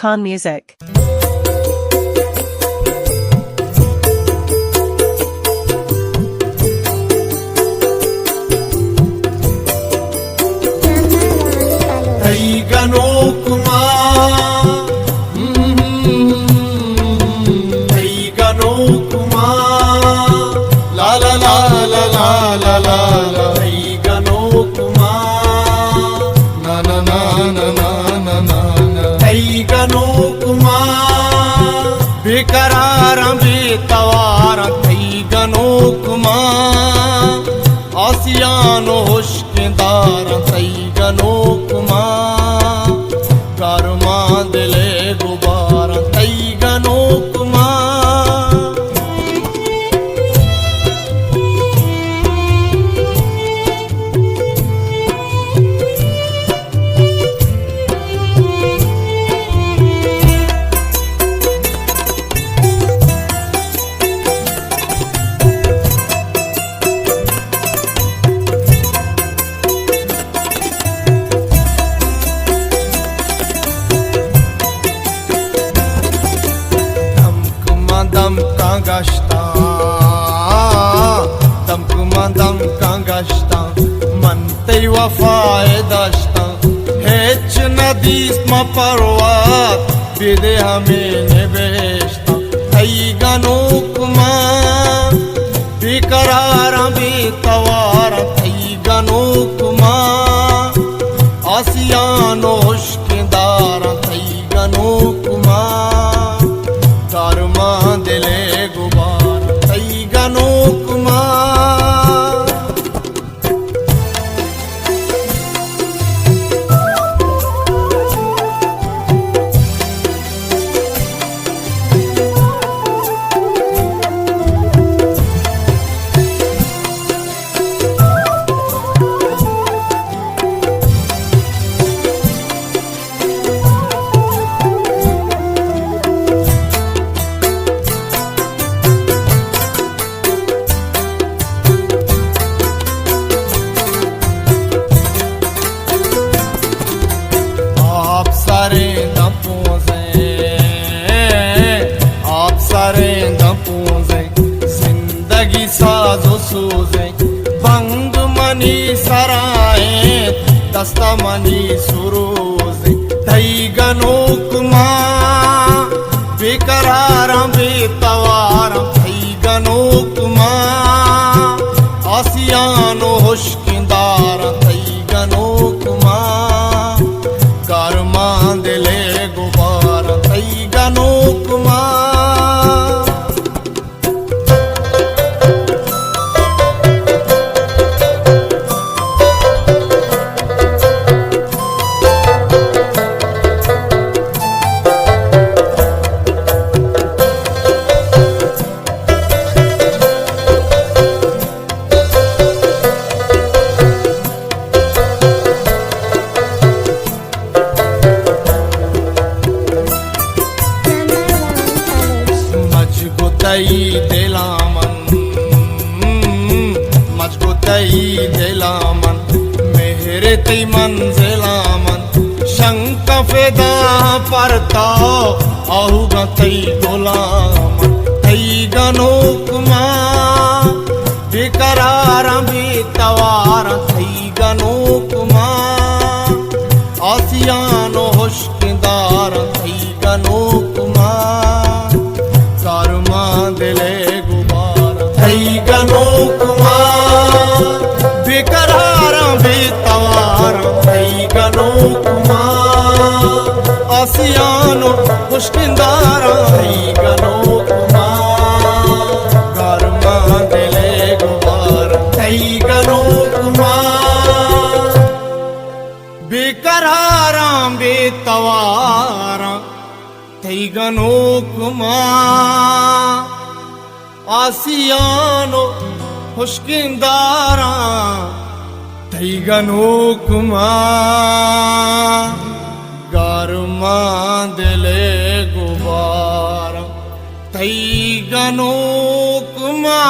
Khan Music. बेकरार बेतवार थई गनो कुमा आसियानो होशकेदार थई गनो कुमा कारमा दिले गुबार थई गनो कुमा dam kangashta mantei wafae dashta hech nadis ma parwat bide hame nebeshta ai gano kuma bekarara betawar ai gano kuma asiyano hoshkindar ai gano kuma karma dile gubar ai gano kuma जिंदगी साजो सूजे बंग money सराए दस्ता money सुरोजे थई गनो कुमा बेकरार बेतवार थई गनो कुमा आसियानो होशकिंदार थई गनो कुमा कारमा दिले गुबार थई गनो कुमा मजबूतई दिलामन मेहरे तई मंजिलामन शंक फेदा परता आहु गतई गोलामन तई गनो कुमा बेकरार बेतवार थई गनो कुमा आसियानो होशकिंदार थई गनो कुमा कारमा दिले गुबार थई गनो कुमा बेकरार बेतवार थई गनो कुमा आसियानो होशकिंदार थई गनो कुमा कारमा दिले गुबार थई गनो कुमा बेकरार बेतवार थई गनो कुमा आसियानो होशकिंदारा थई गनो कुमा गारमा दिले गुबार थई गनो कुमा।